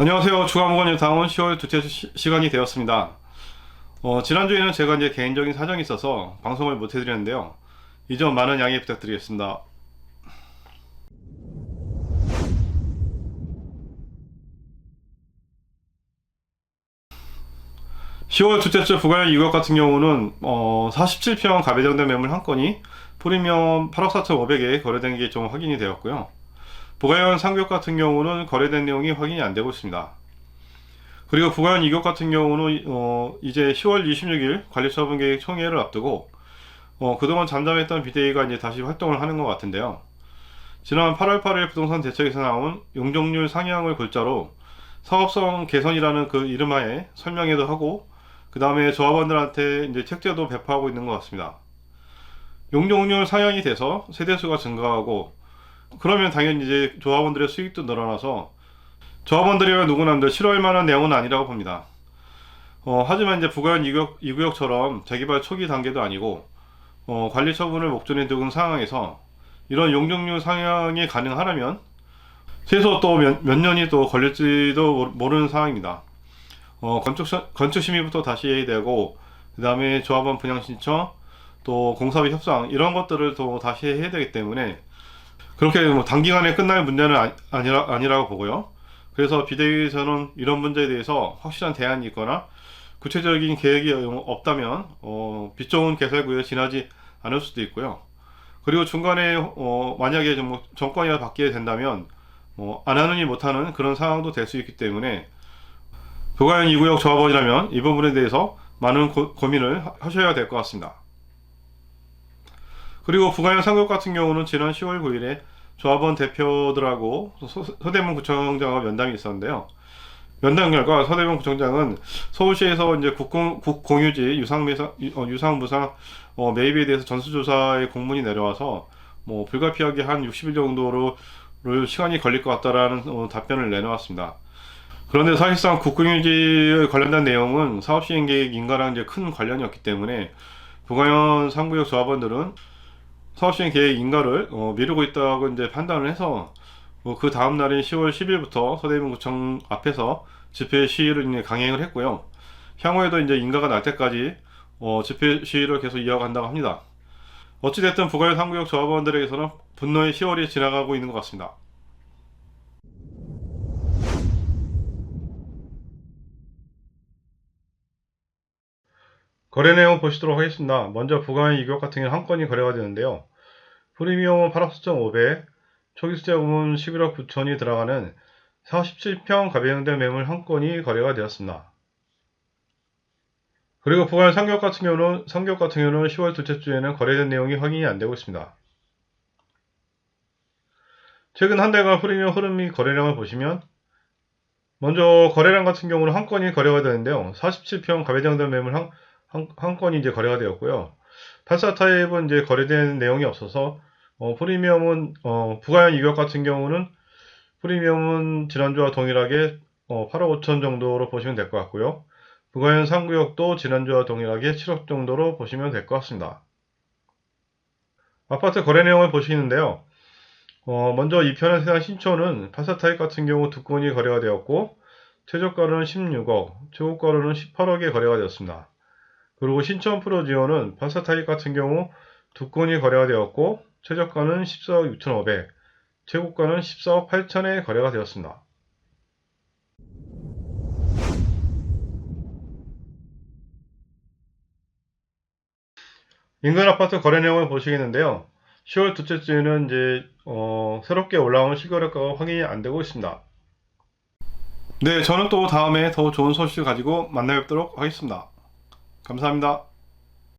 안녕하세요. 주간보건 유타운 10월 둘째 시간이 되었습니다. 지난주에는 제가 이제 개인적인 사정이 있어서 방송을 못 해드렸는데요. 이 점 많은 양해 부탁드리겠습니다. 10월 둘째 주 부가형 2억 같은 경우는 47평 가배정된 매물 한 건이 프리미엄 8억 4,500에 거래된 게 좀 확인이 되었고요. 부가형 3격 같은 경우는 거래된 내용이 확인이 안 되고 있습니다. 그리고 부가형 2격 같은 경우는 이제 10월 26일 관리처분계획 총회를 앞두고 그동안 잠잠했던 비대위가 이제 다시 활동을 하는 것 같은데요. 지난 8월 8일 부동산 대책에서 나온 용적률 상향을 골자로 사업성 개선이라는 그 이름하에 설명회도 하고 그 다음에 조합원들한테 이제 책제도 배포하고 있는 것 같습니다. 용적률 상향이 돼서 세대수가 증가하고 그러면 당연히 이제 조합원들의 수익도 늘어나서 조합원들이나 누구나 싫어할 만한 내용은 아니라고 봅니다. 하지만 이제 부가형 2구역처럼 재개발 초기 단계도 아니고 관리 처분을 목전에 둔 상황에서 이런 용적률 상향이 가능하려면 최소 또 몇 년이 또 걸릴지도 모르는 상황입니다. 건축 심의부터 다시 해야 되고 그 다음에 조합원 분양 신청 또 공사비 협상 이런 것들을 또 다시 해야 되기 때문에 그렇게 뭐 단기간에 끝날 문제는 아니라고 보고요. 그래서 비대위에서는 이런 문제에 대해서 확실한 대안이 있거나 구체적인 계획이 없다면 빛 좋은 개설구에 지나지 않을 수도 있고요. 그리고 중간에 만약에 좀 정권이 바뀌게 된다면 안 하느니 못하는 그런 상황도 될 수 있기 때문에 부가형 2구역 조합원이라면 이 부분에 대해서 많은 고민을 하셔야 될 것 같습니다. 그리고 부가형 3구역 같은 경우는 지난 10월 9일에 조합원 대표들하고 서대문 구청장과 면담이 있었는데요. 면담 결과 서대문 구청장은 서울시에서 이제 국공유지 유상무상 매입에 대해서 전수조사의 공문이 내려와서 불가피하게 한 60일 정도로 시간이 걸릴 것 같다라는 답변을 내놓았습니다. 그런데 사실상 국공유지에 관련된 내용은 사업시행계획 인가랑 이제 큰 관련이 없기 때문에 부가형 3구역 조합원들은 사업시행 계획 인가를 미루고 있다고 이제 판단을 해서 그 다음 날인 10월 10일부터 서대문구청 앞에서 집회 시위를 이제 강행을 했고요. 향후에도 이제 인가가 날 때까지 집회 시위를 계속 이어간다고 합니다. 어찌됐든 부가형 3구역 조합원들에게서는 분노의 10월이 지나가고 있는 것 같습니다. 거래 내용 보시도록 하겠습니다. 먼저 부가형 2구역 같은 경우는 한 건이 거래가 되는데요. 프리미엄은 8억 4,500, 초기 수자금은 11억 9천이 들어가는 47평 가배형된 매물 한 건이 거래가 되었습니다. 그리고 부가형 3격 같은 경우는 10월 둘째 주에는 거래된 내용이 확인이 안 되고 있습니다. 최근 한 달간 프리미엄 흐름 및 거래량을 보시면 먼저 거래량 같은 경우는 한 건이 거래가 되는데요. 47평 가배형된 매물 한 건이 이제 거래가 되었고요. 84 타입은 이제 거래된 내용이 없어서 프리미엄은 부가형 2격 같은 경우는 프리미엄은 지난주와 동일하게 8억 5천 정도로 보시면 될 것 같고요. 부가형 3구역도 지난주와 동일하게 7억 정도로 보시면 될 것 같습니다. 아파트 거래 내용을 보시는데요. 먼저 2편의 세상 신촌은 84 타입 같은 경우 두 건이 거래가 되었고 최저가로는 16억, 최고가로는 18억에 거래가 되었습니다. 그리고 신촌 프로지오는 84 타입 같은 경우 두 건이 거래가 되었고 최저가는 14억 6,500, 최고가는 14억 8천에 거래가 되었습니다. 인근 아파트 거래 내용을 보시겠는데요. 10월 둘째 주에는 이제 새롭게 올라온 실거래가가 확인이 안 되고 있습니다. 네, 저는 또 다음에 더 좋은 소식을 가지고 만나 뵙도록 하겠습니다. 감사합니다.